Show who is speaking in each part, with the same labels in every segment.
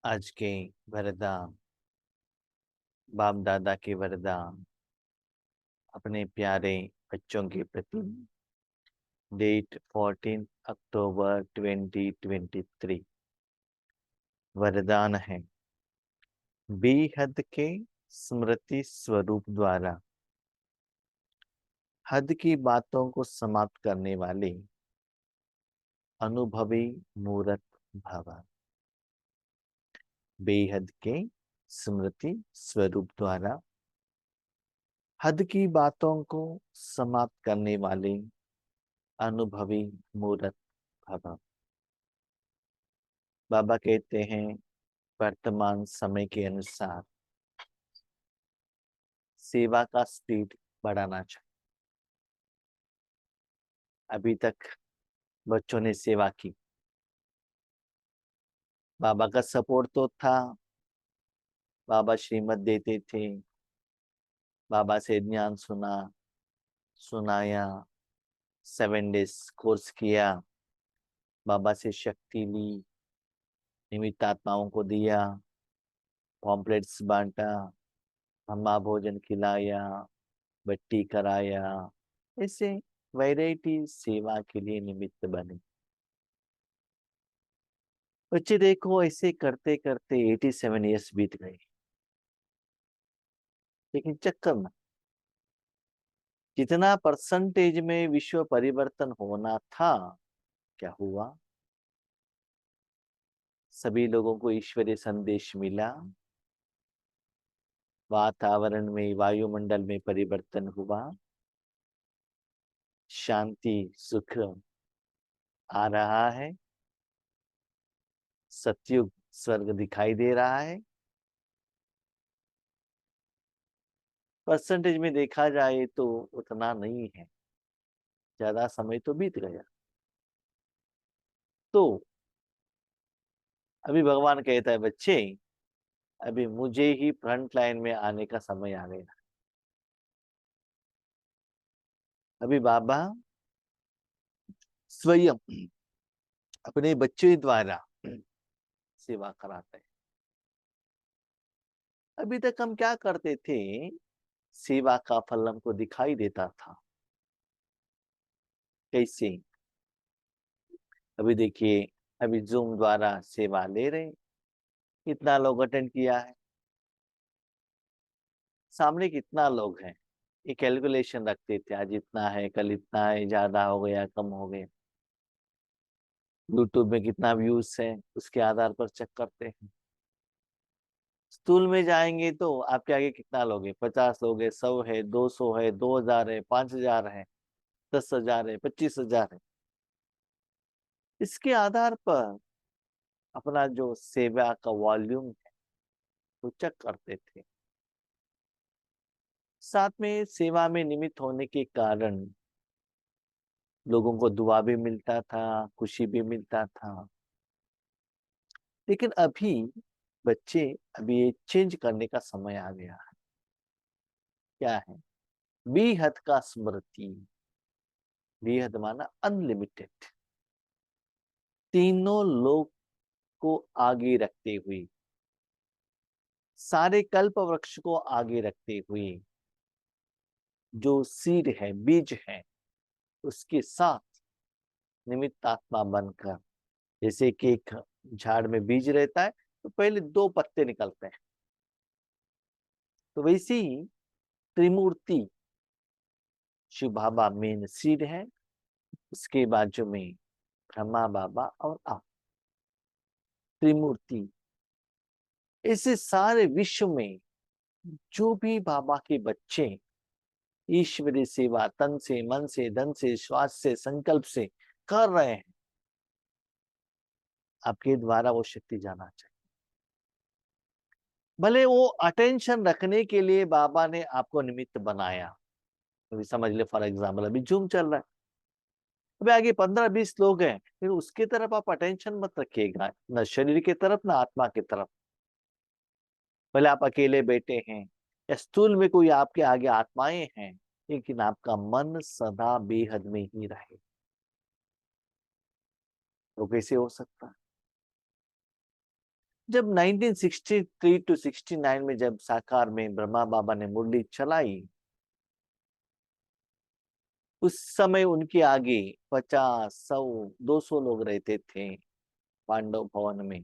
Speaker 1: आज के वरदान, बाप दादा के वरदान अपने प्यारे बच्चों के प्रति। डेट 14 अक्टूबर 2023। वरदान है, बेहद के स्मृति स्वरूप द्वारा हद की बातों को समाप्त करने वाले अनुभवी मूर्त भव। बेहद के स्मृति स्वरूप द्वारा हद की बातों को समाप्त करने वाले अनुभवी मूर्त भव। बाबा कहते हैं, वर्तमान समय के अनुसार सेवा का स्पीड बढ़ाना चाहिए। अभी तक बच्चों ने सेवा की, बाबा का सपोर्ट तो था, बाबा श्रीमत देते थे, बाबा से ज्ञान सुनाया, 7 डेज कोर्स किया, बाबा से शक्ति ली, निमित्त आत्माओं को दिया, पॉम्पलेट्स बांटा, ब्रह्मा भोजन खिलाया, बट्टी कराया, ऐसे वैरायटी सेवा के लिए निमित्त बने। बच्चे देखो, ऐसे करते करते 87 ईयर्स बीत गए, लेकिन चक्कर में जितना परसेंटेज में विश्व परिवर्तन होना था, क्या हुआ? सभी लोगों को ईश्वरीय संदेश मिला, वातावरण में, वायुमंडल में परिवर्तन हुआ, शांति सुख आ रहा है, सतयुग स्वर्ग दिखाई दे रहा है। परसेंटेज में देखा जाए तो उतना नहीं है, ज्यादा समय तो बीत गया। तो अभी भगवान कहता है, बच्चे अभी मुझे ही फ्रंट लाइन में आने का समय आ गया। अभी बाबा स्वयं अपने बच्चे द्वारा सेवा कराते हैं। अभी तक हम क्या करते थे, सेवा का फल हमको दिखाई देता था। कैसे? अभी देखिए, अभी जूम द्वारा सेवा ले रहे, कितना लोग अटेंड किया है, सामने कितना लोग हैं, ये कैलकुलेशन रखते थे, आज इतना है, कल इतना है, ज्यादा हो गया, कम हो गया। यूट्यूब में कितना व्यूज है, उसके आधार पर चेक करते हैं। स्कूल में जाएंगे तो आपके आगे कितना लोग हैं, 50 लोग है, 100 है, 200 है, 2000 है, 5000 है, 10,000 है, 25,000 है। इसके आधार पर अपना जो सेवा का वॉल्यूम है वो चेक करते थे। साथ में सेवा में निमित्त होने के कारण लोगों को दुआ भी मिलता था, खुशी भी मिलता था। लेकिन अभी बच्चे, अभी ये चेंज करने का समय आ गया है। क्या है? बेहद का स्मृति। बेहद माना अनलिमिटेड, तीनों लोग को आगे रखते हुए, सारे कल्प वृक्ष को आगे रखते हुए, जो सीड है, बीज है, उसके साथ निमित्त आत्मा बनकर, जैसे कि एक झाड़ में बीज रहता है तो पहले 2 पत्ते निकलते हैं, तो वैसे ही त्रिमूर्ति शिव बाबा मेन सीड है, उसके बाजू में ब्रह्मा बाबा और आप, त्रिमूर्ति। ऐसे सारे विश्व में जो भी बाबा के बच्चे ईश्वरीय सेवा तन से, मन से, धन से, श्वास से, संकल्प से कर रहे हैं, आपके द्वारा वो शक्ति जाना चाहिए। भले वो अटेंशन रखने के लिए बाबा ने आपको निमित्त बनाया। अभी समझ ले, फॉर एग्जाम्पल अभी जूम चल रहा है, अभी आगे 15-20 लोग हैं, फिर उसके तरफ आप अटेंशन मत रखिएगा, न शरीर की तरफ न आत्मा की तरफ। भले आप अकेले बैठे हैं या स्थूल में कोई आपके आगे आत्माएं हैं, लेकिन आपका मन सदा बेहद में ही रहे, तो कैसे हो सकता है? जब 1963 टू 69 में जब साकार में ब्रह्मा बाबा ने मुरली चलाई, उस समय उनके आगे 50, 100, 200 लोग रहते थे पांडव भवन में।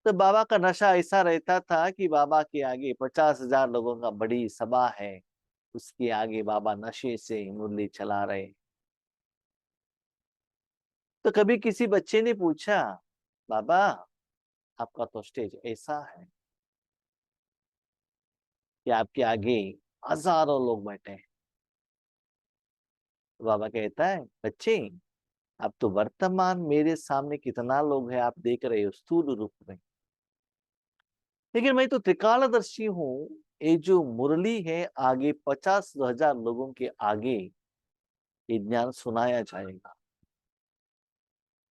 Speaker 1: तो बाबा का नशा ऐसा रहता था कि बाबा के आगे 50,000 लोगों का बड़ी सभा है, उसके आगे बाबा नशे से मुरली चला रहे। तो कभी किसी बच्चे ने पूछा, बाबा आपका तो स्टेज ऐसा है कि आपके आगे हजारों लोग बैठे हैं। तो बाबा कहता है, बच्चे अब तो वर्तमान मेरे सामने कितना लोग हैं आप देख रहे हो स्थूल रूप में, लेकिन मैं तो त्रिकालदर्शी हूँ। ये जो मुरली है आगे 50,000 लोगों के आगे ये ज्ञान सुनाया जाएगा।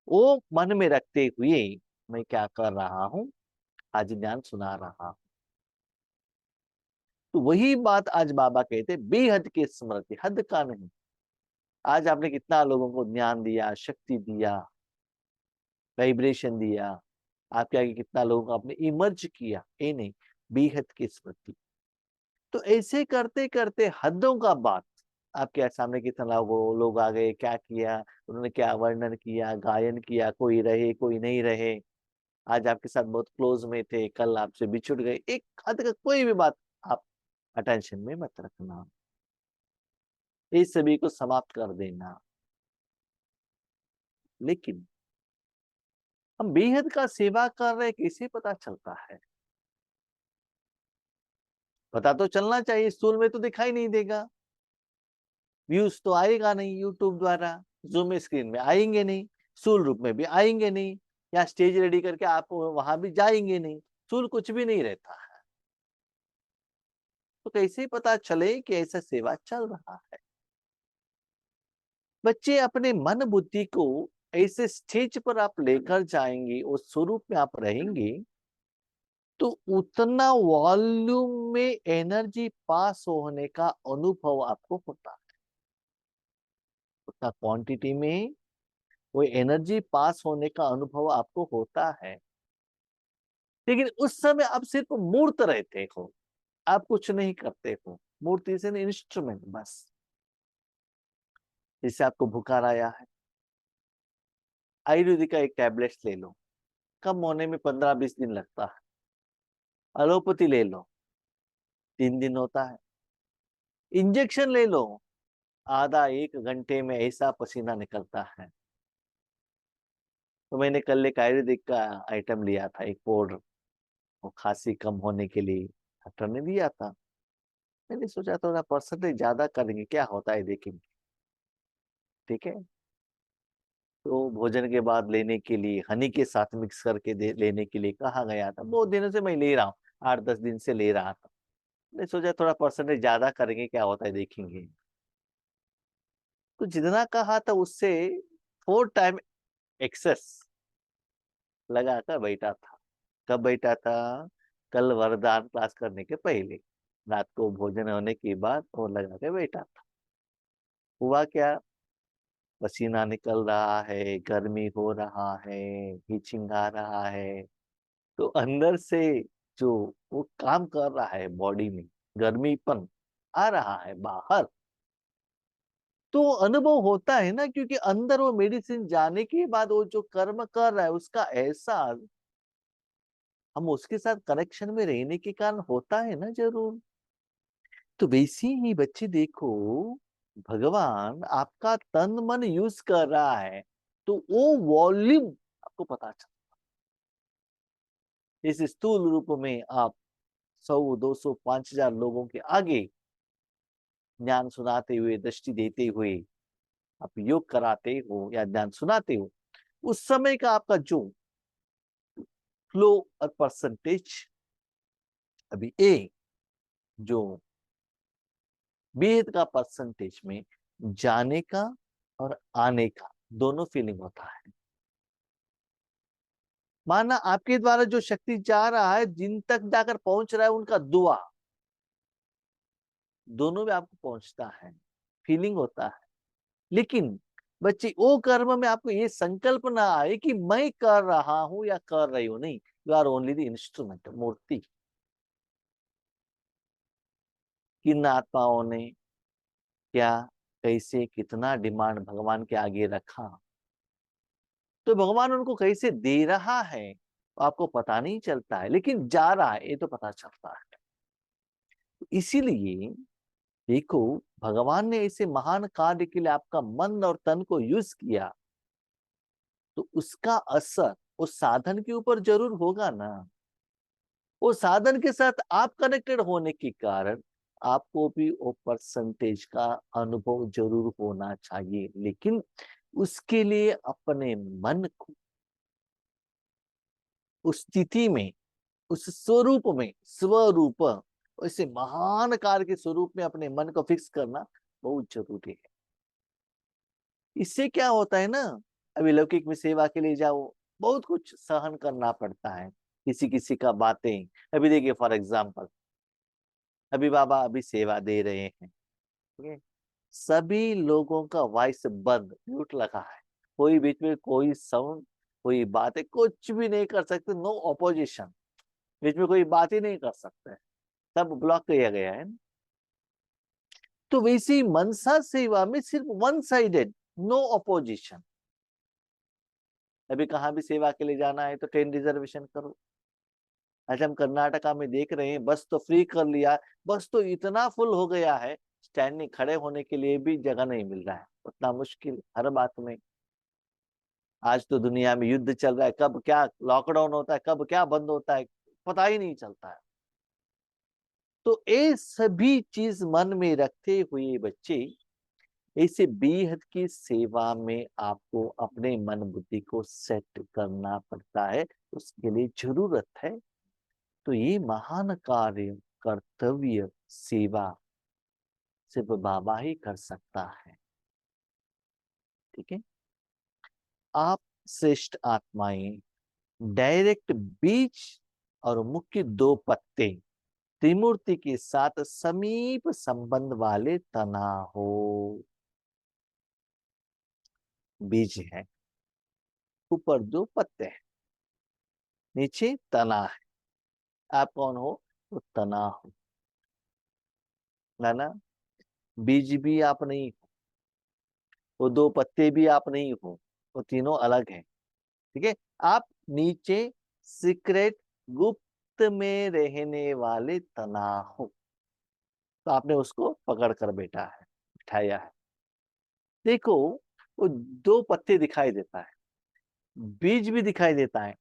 Speaker 1: वो मन में रखते हुए मैं क्या कर रहा हूँ, आज ज्ञान सुना रहा हूँ। तो वही बात आज बाबा कहते, बेहद की स्मृति, हद का नहीं। आज आपने कितना लोगों को ज्ञान दिया, शक्ति दिया, वाइब्रेशन दिया, आपके आगे कितना लोगों को आपने इमर्ज किया, ये नहीं, बेहद की स्मृति। तो ऐसे करते करते हदों का बात, आपके सामने कितना लोग आ गए, क्या किया उन्होंने, क्या वर्णन किया, गायन किया, कोई रहे कोई नहीं रहे, आज आपके साथ बहुत क्लोज में थे, कल आपसे बिछुड़ गए, एक हद का कोई भी बात आप अटेंशन में मत रखना, इस सभी को समाप्त कर देना। लेकिन हम बेहद का सेवा कर रहे कैसे पता चलता है? पता तो चलना चाहिए, स्थूल में तो दिखाई नहीं देगा, व्यूज तो आएगा नहीं यूट्यूब द्वारा, जूम स्क्रीन में आएंगे नहीं, स्थूल रूप में भी आएंगे नहीं, या स्टेज रेडी करके आप वहां भी जाएंगे नहीं, स्थूल कुछ भी नहीं रहता है। तो कैसे पता चले कि ऐसा सेवा चल रहा है? बच्चे अपने मन बुद्धि को ऐसे स्टेज पर आप लेकर जाएंगे, उस स्वरूप में आप रहेंगे, तो उतना वॉल्यूम में एनर्जी पास होने का अनुभव आपको होता है, उतना क्वांटिटी में वो एनर्जी पास होने का अनुभव आपको होता है। लेकिन उस समय आप सिर्फ मूर्त रहते हो, आप कुछ नहीं करते हो, मूर्ति से इंस्ट्रूमेंट बस। जिससे आपको बुखार आया है, आयुर्वेदिक का एक टैबलेट ले लो, कम होने में 15-20 दिन लगता है। एलोपैथी ले लो, 3 दिन होता है। इंजेक्शन ले लो, आधा 1 घंटे में ऐसा पसीना निकलता है। तो मैंने कल एक आयुर्वेदिक का आइटम लिया था, एक पाउडर, वो खांसी कम होने के लिए डॉक्टर ने दिया था। मैंने सोचा थोड़ा परसेंटेज ज्यादा करेंगे, क्या होता है देखेंगे, ठीक है। तो भोजन के बाद लेने के लिए हनी के साथ मिक्स करके लेने के लिए कहा गया था, बहुत दिनों से मैं ले रहा हूँ, 8-10 दिन से ले रहा था। मैंने सोचा थोड़ा परसेंटेज ज्यादा करेंगे, क्या होता है देखेंगे। तो जितना कहा था उससे 4 टाइम एक्सेस लगा कर बैठा था। कब बैठा था? कल वरदान क्लास करने के पहले, रात को भोजन होने के बाद वो लगा के बैठा था। हुआ क्या, पसीना निकल रहा है, गर्मी हो रहा है, हिचिंग आ रहा है, तो अंदर से जो वो काम कर रहा है बॉडी में, गर्मीपन आ रहा है बाहर, तो अनुभव होता है ना, क्योंकि अंदर वो मेडिसिन जाने के बाद वो जो कर्म कर रहा है उसका एहसास हम उसके साथ कनेक्शन में रहने के कारण होता है ना जरूर। तो वैसे ही बच्चे देखो, भगवान आपका तन मन यूज कर रहा है, तो वो वॉल्यूम आपको पता चलता। इस स्थूल रूप में आप 100, 200, 5,000 लोगों के आगे ज्ञान सुनाते हुए, दृष्टि देते हुए आप योग कराते हो या ज्ञान सुनाते हो, उस समय का आपका जो फ्लो और परसेंटेज, अभी ए जो वेद का परसेंटेज में जाने का और आने का दोनों फीलिंग होता है। माना आपके द्वारा जो शक्ति जा रहा है, जिन तक जाकर पहुंच रहा है उनका दुआ, दोनों में आपको पहुंचता है, फीलिंग होता है। लेकिन बच्चे वो कर्म में आपको ये संकल्प ना आए कि मैं कर रहा हूं या कर रही हूं, नहीं, you are only the instrument, मूर्ति। किन आत्माओं ने क्या, कैसे, कितना डिमांड भगवान के आगे रखा, तो भगवान उनको कैसे दे रहा है तो आपको पता नहीं चलता है, लेकिन जा रहा है ये तो पता चलता है। इसीलिए देखो, भगवान ने ऐसे महान कार्य के लिए आपका मन और तन को यूज किया, तो उसका असर उस साधन के ऊपर जरूर होगा ना। वो साधन के साथ आप कनेक्टेड होने के कारण आपको भी वो परसेंटेज का अनुभव जरूर होना चाहिए, लेकिन उसके लिए अपने मन को उस स्थिति में, उस स्वरूप में, स्वरूप ऐसे महान कार्य के स्वरूप में अपने मन को फिक्स करना बहुत जरूरी है। इससे क्या होता है ना, अभी लौकिक में सेवा के लिए जाओ, बहुत कुछ सहन करना पड़ता है, किसी किसी का बातें। अभी देखिए फॉर एग्जाम्पल, अभी बाबा अभी सेवा दे रहे हैं, ठीक है, सभी लोगों का वॉइस बंद म्यूट लगा है, कोई बीच में कोई साउंड, कोई बातें कुछ भी नहीं कर सकते, नो ऑपोजिशन, बीच में कोई बात ही नहीं कर सकते, सब ब्लॉक किया गया है। तो वैसे ही मनसा सेवा में सिर्फ वन साइडेड, नो ऑपोजिशन। अभी कहाँ भी सेवा के लिए जाना है तो ट्रेन रिजर्वेशन करो। आज हम कर्नाटका में देख रहे हैं, बस तो फ्री कर लिया, बस तो इतना फुल हो गया है, स्टैंडिंग खड़े होने के लिए भी जगह नहीं मिल रहा है, उतना मुश्किल हर बात में। आज तो दुनिया में युद्ध चल रहा है, कब क्या लॉकडाउन होता है, कब क्या बंद होता है, पता ही नहीं चलता है। तो ये सभी चीज मन में रखते हुए बच्चे, ऐसे बेहद की सेवा में आपको अपने मन बुद्धि को सेट करना पड़ता है, उसके लिए जरूरत है। तो ये महान कार्य, कर्तव्य, सेवा सिर्फ बाबा ही कर सकता है। ठीक है, आप श्रेष्ठ आत्माएं डायरेक्ट बीज और मुख्य दो पत्ते त्रिमूर्ति के साथ समीप संबंध वाले तना हो। बीज है, ऊपर दो पत्ते हैं, नीचे तना है। आप कौन हो? तो तना हो, ना? बीज भी आप नहीं हो, वो दो पत्ते भी आप नहीं हो, वो तीनों अलग हैं। ठीक है, आप नीचे सीक्रेट, गुप्त में रहने वाले तना हो, तो आपने उसको पकड़ कर बैठा है, उठाया है। देखो, वो दो पत्ते दिखाई देता है, बीज भी दिखाई देता है,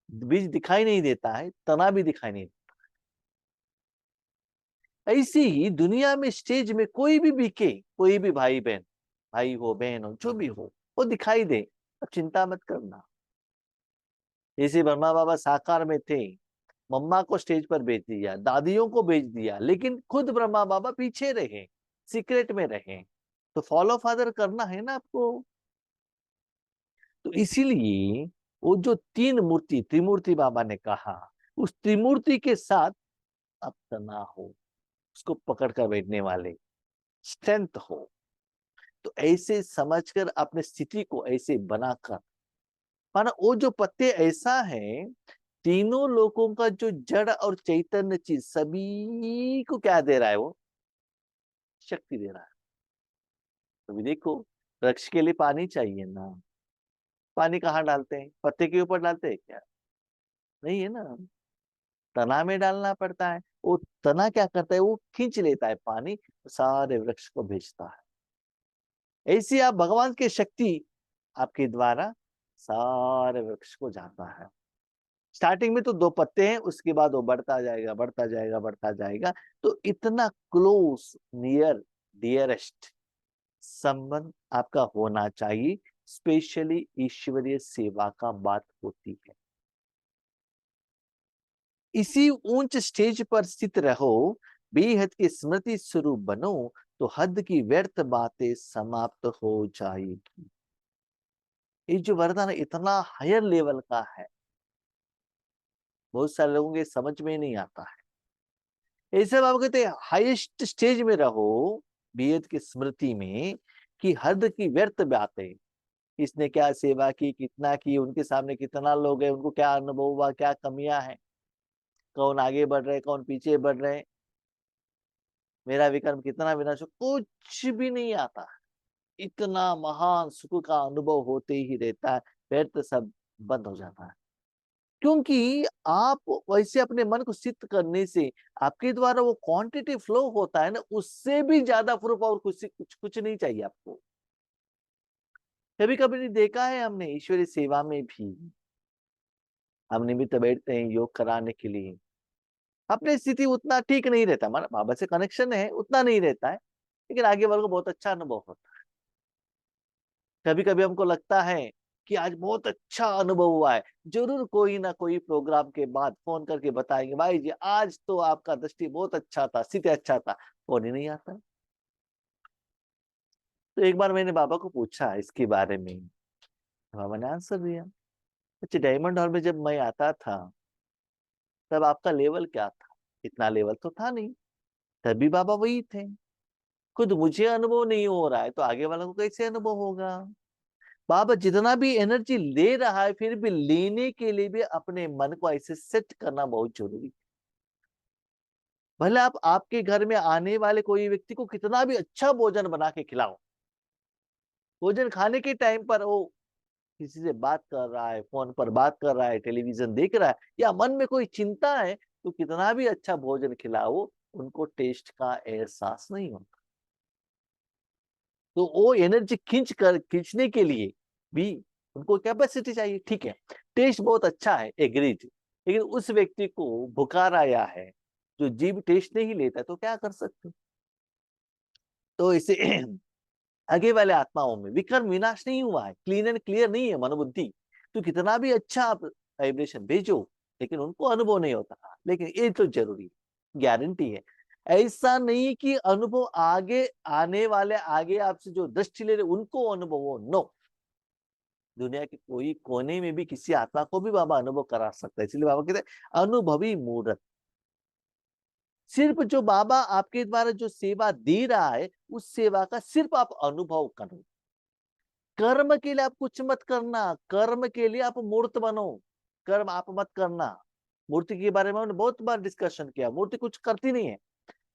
Speaker 1: बीज दिखाई नहीं देता है, तना भी दिखाई नहीं देता। ऐसे ही दुनिया में स्टेज में कोई भी बिके, कोई भी भाई बहन, भाई हो बहन हो जो भी हो, वो दिखाई दे, अब चिंता मत करना। जैसे ब्रह्मा बाबा साकार में थे, मम्मा को स्टेज पर भेज दिया, दादियों को भेज दिया, लेकिन खुद ब्रह्मा बाबा पीछे रहे, सीक्रेट में रहे। तो फॉलो फादर करना है ना आपको। तो इसीलिए वो जो तीन मूर्ति, त्रिमूर्ति बाबा ने कहा, उस त्रिमूर्ति के साथ अब तना हो, उसको पकड़ कर बैठने वाले स्ट्रेंथ हो। तो ऐसे समझकर अपने स्थिति को ऐसे बनाकर, माना वो जो पत्ते ऐसा है, तीनों लोगों का जो जड़ और चैतन्य चीज सभी को क्या दे रहा है? वो शक्ति दे रहा है। तो भी देखो, वृक्ष के लिए पानी चाहिए ना, पानी कहाँ डालते हैं? पत्ते के ऊपर डालते हैं क्या? नहीं है ना, तना में डालना पड़ता है। वो तना क्या करता है? वो खींच लेता है पानी, सारे वृक्ष को भेजता है। ऐसी आप भगवान की शक्ति आपके द्वारा सारे वृक्ष को जाता है। स्टार्टिंग में तो दो पत्ते हैं, उसके बाद वो बढ़ता जाएगा, बढ़ता जाएगा, बढ़ता जाएगा। तो इतना क्लोज, नियर, डियरेस्ट संबंध आपका होना चाहिए, स्पेशली ईश्वरीय सेवा का बात होती है। इसी ऊंच स्टेज पर स्थित रहो, बेहद की स्मृति स्वरूप बनो, तो हद की व्यर्थ बातें समाप्त हो जाएगी। ये जो वरदान इतना हायर लेवल का है, बहुत सारे लोगों के समझ में नहीं आता है। ऐसे बाबा कहते हैं हाईएस्ट स्टेज में रहो, बेहद की स्मृति में, कि हद की व्यर्थ बातें, इसने क्या सेवा की, कितना की, उनके सामने कितना लोग हैं, उनको क्या अनुभव हुआ, क्या कमियां हैं, कौन आगे बढ़ रहे, कौन पीछे बढ़ रहे, मेरा विक्रम कितना विनाश, कुछ भी नहीं आता। इतना महान सुख का अनुभव होते ही रहता है, फिर तो सब बंद हो जाता है। क्योंकि आप वैसे अपने मन को सिद्ध करने से आपके द्वारा वो क्वांटिटी फ्लो होता है ना, उससे भी ज्यादा प्रूफ और कुछ कुछ कुछ नहीं चाहिए आपको। कभी कभी नहीं देखा है हमने ईश्वरीय सेवा में भी, हम निमित्त बैठते हैं योग कराने के लिए, अपनी स्थिति उतना ठीक नहीं रहता, हमारा बाबा से कनेक्शन है उतना नहीं रहता है, लेकिन आगे वालों को बहुत अच्छा अनुभव होता है। कभी कभी हमको लगता है कि आज बहुत अच्छा अनुभव हुआ है, जरूर कोई ना कोई प्रोग्राम के बाद फोन करके बताएंगे, भाई जी आज तो आपका दृष्टि बहुत अच्छा था, स्थिति अच्छा था। फोन ही नहीं आता है। तो एक बार मैंने बाबा को पूछा इसके बारे में, बाबा ने आंसर दिया। अच्छा, डायमंड हॉल में जब मैं आता था तब आपका लेवल क्या था? इतना लेवल तो था नहीं, तभी बाबा वही थे। खुद मुझे अनुभव नहीं हो रहा है तो आगे वालों को कैसे अनुभव होगा? बाबा जितना भी एनर्जी ले रहा है, फिर भी लेने के लिए भी अपने मन को ऐसे सेट करना बहुत जरूरी। भले आप आपके घर में आने वाले कोई व्यक्ति को कितना भी अच्छा भोजन बना के खिलाओ, भोजन खाने के टाइम पर वो किसी से बात कर रहा है, फोन पर बात कर रहा है, टेलीविजन देख रहा है, या मन में कोई चिंता है, तो कितना भी अच्छा भोजन खिलाओ, उनको टेस्ट का एहसास नहीं होता। तो वो एनर्जी खींचने के लिए भी उनको कैपेसिटी चाहिए। ठीक है, टेस्ट बहुत अच्छा है, एग्रीड, लेकिन उस व्यक्ति को बुखार आया है, जो जीभ टेस्ट नहीं लेता, तो क्या कर सकते? तो इसे आगे वाले आत्माओं में विक्रम विनाश नहीं हुआ है, क्लीन एंड क्लियर नहीं है मनोबुद्धि, तो कितना भी अच्छा आप वाइब्रेशन भेजो, लेकिन उनको अनुभव नहीं होता। लेकिन ये तो जरूरी गारंटी है, ऐसा नहीं कि अनुभव आगे आने वाले, आगे आपसे जो दृष्टि ले रहे उनको अनुभव हो, नो। दुनिया के कोई कोने में भी किसी आत्मा को भी बाबा अनुभव करा सकता है, इसलिए बाबा कहते हैं अनुभवी मूर्त। सिर्फ जो बाबा आपके द्वारा जो सेवा दे रहा है, उस सेवा का सिर्फ आप अनुभव करो। कर्म के लिए आप कुछ मत करना, कर्म के लिए आप मूर्त बनो, कर्म आप मत करना। मूर्ति के बारे में हमने बहुत बार डिस्कशन किया, मूर्ति कुछ करती नहीं है।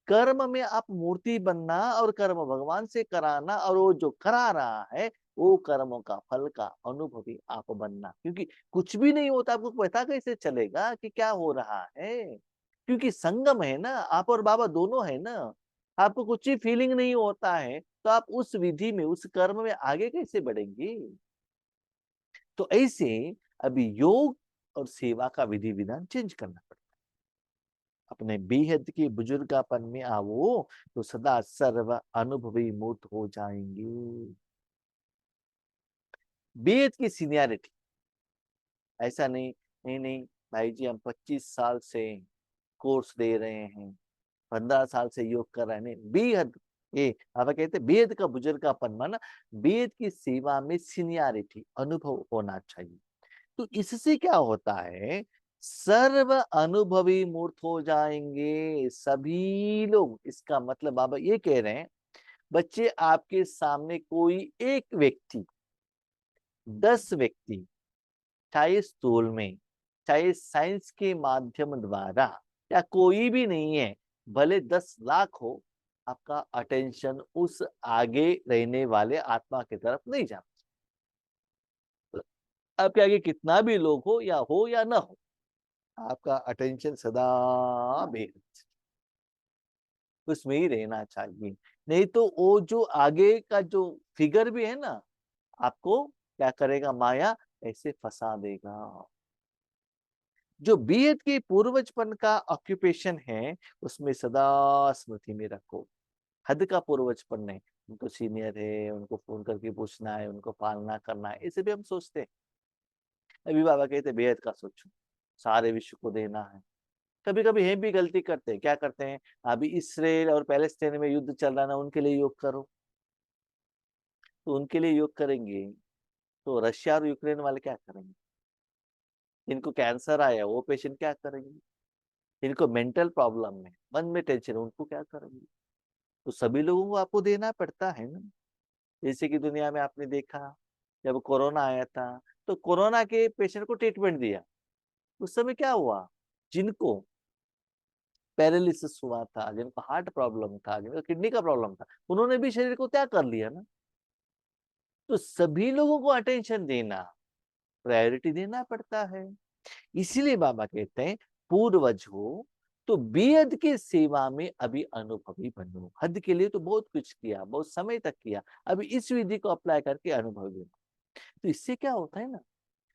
Speaker 1: कर्म में आप मूर्ति बनना और कर्म भगवान से कराना, और वो जो करा रहा है वो कर्मों का फल का अनुभवी आप बनना। क्योंकि कुछ भी नहीं होता, आपको पता कैसे चलेगा कि क्या हो रहा है? क्योंकि संगम है ना, आप और बाबा दोनों है ना। आपको कुछ ही फीलिंग नहीं होता है, तो आप उस विधि में, उस कर्म में आगे कैसे बढ़ेंगे? तो ऐसे अभी योग और सेवा का विधि विधान चेंज करना पड़ेगा। अपने बेहद के बुजुर्गापन में आओ तो सदा सर्व अनुभवी मूर्त हो जाएंगे। बेहद की सीनियरिटी, ऐसा नहीं, नहीं नहीं भाई जी हम 25 साल से कोर्स दे रहे हैं, 15 साल से योग कर रहे हैं, नहीं बेहद, ये आप कहते हैं बेहद का बुजुर्गापन माना, बेहद की सेवा में सीनियरिटी अनुभव होना चाहिए। तो इससे क्या होता है, सर्व अनुभवी मूर्त हो जाएंगे सभी लोग। इसका मतलब बाबा ये कह रहे हैं, बच्चे आपके सामने कोई एक व्यक्ति, 10 व्यक्ति, चाहे स्थूल में, चाहे साइंस के माध्यम द्वारा, या कोई भी नहीं है, भले 10 लाख हो, आपका अटेंशन उस आगे रहने वाले आत्मा की तरफ नहीं जाता। आपके आगे कितना भी लोग हो या ना हो, आपका अटेंशन सदा बेहद उसमें ही रहना चाहिए। नहीं तो वो जो आगे का जो फिगर भी है ना, आपको क्या करेगा, माया ऐसे फंसा देगा। जो बीएड के पूर्वजपन का ऑक्यूपेशन है, उसमें सदा स्मृति में रखो। हद का पूर्वजपन नहीं, उनको सीनियर है, उनको फोन करके पूछना है, उनको पालना करना है, ऐसे भी हम सोचते हैं। अभी बाबा कहते बेहद का सोचो, सारे विश्व को देना है। कभी कभी हम भी गलती करते हैं, क्या करते हैं, अभी इसराइल और पैलेस्टाइन में युद्ध चल रहा है ना, उनके लिए योग करो। तो उनके लिए योग करेंगे तो रशिया और यूक्रेन वाले क्या करेंगे? इनको कैंसर आया वो पेशेंट क्या करेंगे? इनको मेंटल प्रॉब्लम है, मन में टेंशन, उनको क्या करेंगे? तो सभी लोगों को आपको देना पड़ता है ना। जैसे कि दुनिया में आपने देखा, जब कोरोना आया था तो कोरोना के पेशेंट को ट्रीटमेंट दिया। उस समय क्या हुआ, जिनको पैरालिसिस हुआ था, जिनको हार्ट प्रॉब्लम था, जिनको किडनी का प्रॉब्लम था, उन्होंने भी शरीर को त्याग कर लिया ना। तो सभी लोगों को अटेंशन देना, प्रायोरिटी देना पड़ता है। इसीलिए बाबा कहते हैं पूर्वज हो तो बेहद की सेवा में अभी अनुभवी बनो। हद के लिए तो बहुत कुछ किया, बहुत समय तक किया, अभी इस विधि को अप्लाई करके अनुभवी बनो। तो इससे क्या होता है ना,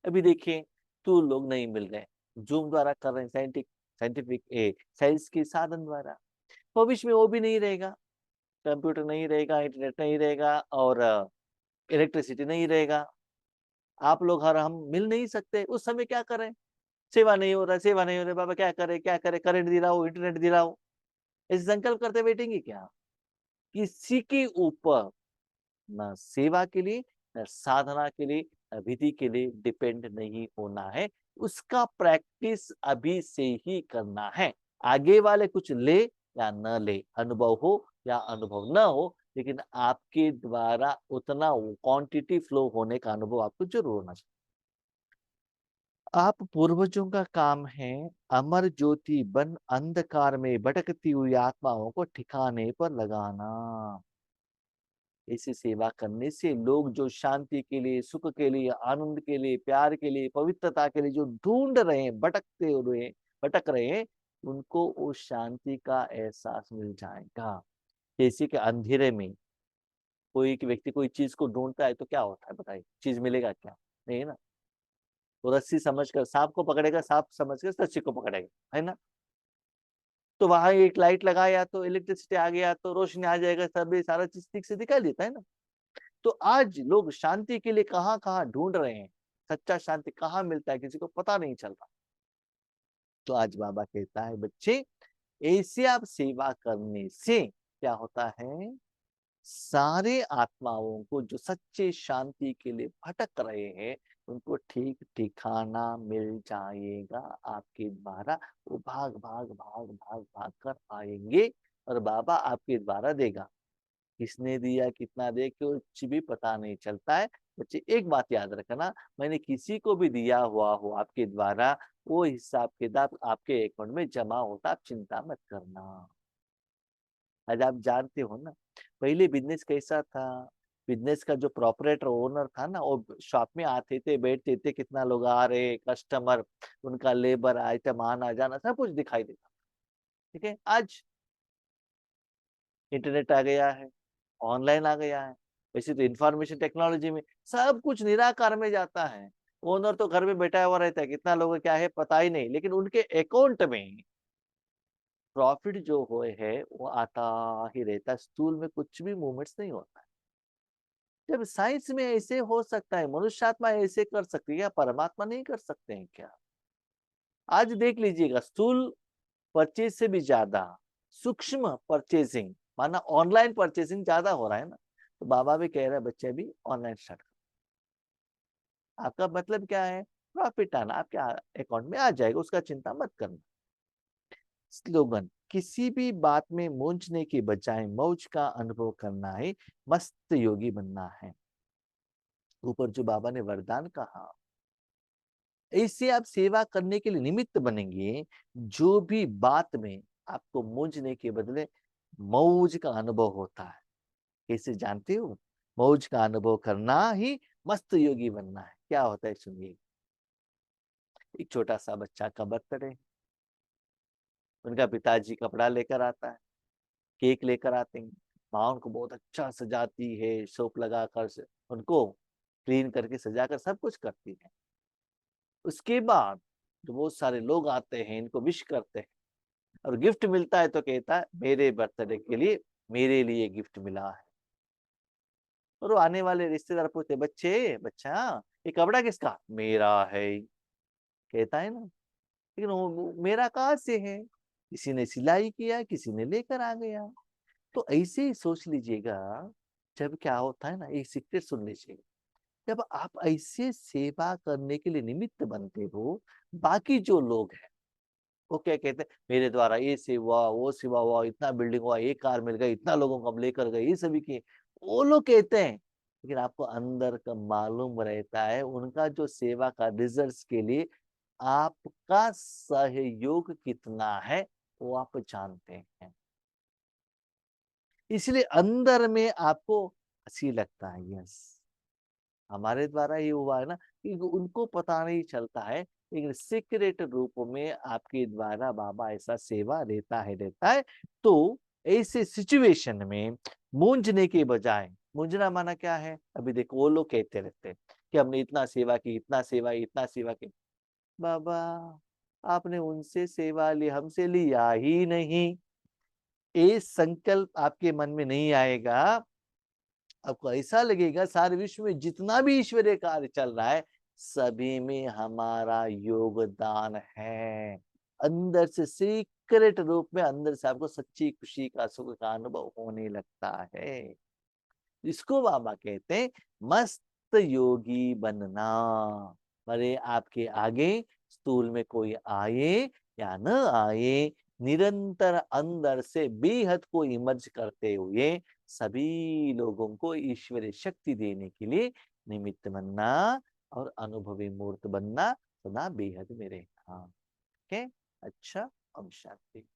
Speaker 1: अभी देखिए तो लोग नहीं मिल रहे, जूम द्वारा कर रहे हैं, साइंटिफिक साइंस के साधन द्वारा। भविष्य में वो भी नहीं रहेगा, कंप्यूटर नहीं रहेगा, इंटरनेट नहीं रहेगा और इलेक्ट्रिसिटी नहीं रहेगा, आप लोग और हम मिल नहीं सकते। उस समय क्या करें, सेवा नहीं हो रहा, सेवा नहीं हो रहा, बाबा क्या करे क्या करे, करंट दिलाओ, इंटरनेट दिलाओ, ऐसे संकल्प करते बैठेंगे क्या? किसी के ऊपर ना सेवा के लिए, ना साधना के लिए, ना विधि के लिए डिपेंड नहीं होना है। उसका प्रैक्टिस अभी से ही करना है। आगे वाले कुछ ले या न ले, अनुभव हो या अनुभव न हो, लेकिन आपके द्वारा उतना क्वांटिटी फ्लो होने का अनुभव आपको जरूर होना चाहिए। आप पूर्वजों का काम है अमर ज्योति बन अंधकार में भटकती हुई आत्माओं को ठिकाने पर लगाना। ऐसी सेवा करने से लोग जो शांति के लिए, सुख के लिए, आनंद के लिए, प्यार के लिए, पवित्रता के लिए जो ढूंढ रहे हैं, भटक रहे हैं, उनको उस शांति का एहसास मिल जाएगा। जैसे कि अंधेरे में कोई एक व्यक्ति कोई चीज को ढूंढता है तो क्या होता है बताइए, चीज मिलेगा क्या? नहीं है ना। वो रस्सी समझकर सांप को पकड़ेगा, सांप समझकर रस्सी को पकड़ेगा, है ना। तो वहां एक लाइट लगाया तो इलेक्ट्रिसिटी आ गया तो रोशनी आ जाएगा, सभी सारा चीज ठीक से दिखाई देता है ना। तो आज लोग शांति के लिए कहाँ कहाँ ढूंढ रहे हैं, सच्चा शांति कहाँ मिलता है किसी को पता नहीं चलता। तो आज बाबा कहता है बच्चे, ऐसे आप सेवा करने से क्या होता है, सारे आत्माओं को जो सच्चे शांति के लिए भटक रहे हैं, उनको ठीक ठिकाना मिल जाएगा आपके द्वारा। वो भाग भाग भाग भाग भाग कर आएंगे और बाबा आपके द्वारा देगा। किसने दिया, कितना दे, कुछ भी पता नहीं चलता है। बच्चे एक बात याद रखना, मैंने किसी को भी दिया हुआ हो आपके द्वारा, वो हिसाब किताब आपके अकाउंट में जमा होता, आप चिंता मत करना। आज आप जानते हो ना, पहले बिजनेस कैसा था, बिजनेस का जो प्रोपरेटर ओनर था ना, वो शॉप में आते थे, बैठते थे, कितना लोग आ रहे, कस्टमर, उनका लेबर, आइटम आना जाना सब कुछ दिखाई देता। ठीक है, आज इंटरनेट आ गया है, ऑनलाइन आ गया है, वैसे तो इंफॉर्मेशन टेक्नोलॉजी में सब कुछ निराकार में जाता है। ओनर तो घर में बैठा हुआ रहता है, कितना लोगों क्या है पता ही नहीं, लेकिन उनके अकाउंट में प्रॉफिट जो है वो आता ही रहता है, स्थूल में कुछ भी मूवमेंट्स नहीं होता है। जब साइंस में ऐसे हो सकता है, मनुष्य आत्मा ऐसे कर सकती है, क्या परमात्मा नहीं कर सकते हैं क्या? आज देख लीजिएगा, स्थूल परचेज से भी ज्यादा सूक्ष्म परचेजिंग, माना ऑनलाइन परचेजिंग ज्यादा हो रहा है ना। तो बाबा भी कह रहे हैं बच्चे भी ऑनलाइन स्टार्ट करो। आपका मतलब क्या है, प्रॉफिट आना आपके अकाउंट में आ जाएगा, उसका चिंता मत करना। स्लोगन, किसी भी बात में मूंझने के बजाय मौज का अनुभव करना है, मस्त योगी बनना है। ऊपर जो बाबा ने वरदान कहा, ऐसे आप सेवा करने के लिए निमित्त बनेंगे। जो भी बात में आपको मूंझने के बदले मौज का अनुभव होता है, कैसे जानते हो? मौज का अनुभव करना ही मस्त योगी बनना है। क्या होता है सुनिए। एक छोटा सा बच्चा का बर्थडे, उनका पिताजी कपड़ा लेकर आता है, केक लेकर आते हैं, माँ उनको बहुत अच्छा सजाती है, सोप लगाकर उनको क्लीन करके सजाकर सब कुछ करती है। उसके बाद जो बहुत सारे लोग आते हैं, इनको विश करते हैं और गिफ्ट मिलता है तो कहता है मेरे बर्थडे के लिए मेरे लिए गिफ्ट मिला है। और वो आने वाले रिश्तेदार पूछते, बच्चे बच्चा ये कपड़ा किसका? मेरा है, कहता है ना। लेकिन वो मेरा कहाँ से है? किसी ने सिलाई किया, किसी ने लेकर आ गया। तो ऐसे ही सोच लीजिएगा। जब क्या होता है ना, एक सीक्रेट सुन लीजिएगा, जब आप ऐसे सेवा करने के लिए निमित्त बनते हो, बाकी जो लोग हैं वो क्या कहते हैं, मेरे द्वारा ये सेवा वो सेवा हुआ, इतना बिल्डिंग हुआ, एक कार मिल गई, इतना लोगों को हम लेकर गए, ये सभी किए। वो लोग कहते हैं, लेकिन आपको अंदर का मालूम रहता है उनका जो सेवा का रिजल्ट्स के लिए आपका सहयोग कितना है, वो आप जानते हैं। इसलिए अंदर में आपको हँसी लगता है, यस, हमारे द्वारा ये हुआ है ना, कि उनको पता नहीं चलता है, लेकिन सीक्रेट रूप में आपके द्वारा बाबा ऐसा सेवा देता है। तो ऐसे सिचुएशन में मूंझने के बजाय, मूंझना माना क्या है? अभी देखो वो लोग कहते रहते हैं कि हमने इतना सेवा की, इतना सेवा की। बाबा, आपने उनसे सेवा ली, हमसे लिया ही नहीं। ये संकल्प आपके मन में नहीं आएगा, आपको ऐसा लगेगा सारे विश्व में जितना भी ईश्वरीय कार्य चल रहा है, सभी में हमारा योगदान है। अंदर से सीक्रेट रूप में अंदर से आपको सच्ची खुशी का, सुख का अनुभव होने लगता है। इसको बाबा कहते हैं मस्त योगी बनना। भले आपके आगे स्थूल में कोई आए या न आए, निरंतर अंदर से बेहद को इमर्ज करते हुए सभी लोगों को ईश्वरीय शक्ति देने के लिए निमित्त बनना और अनुभवी मूर्त बनना, सदा बेहद में रहना। ओके, अच्छा, ओम शांति।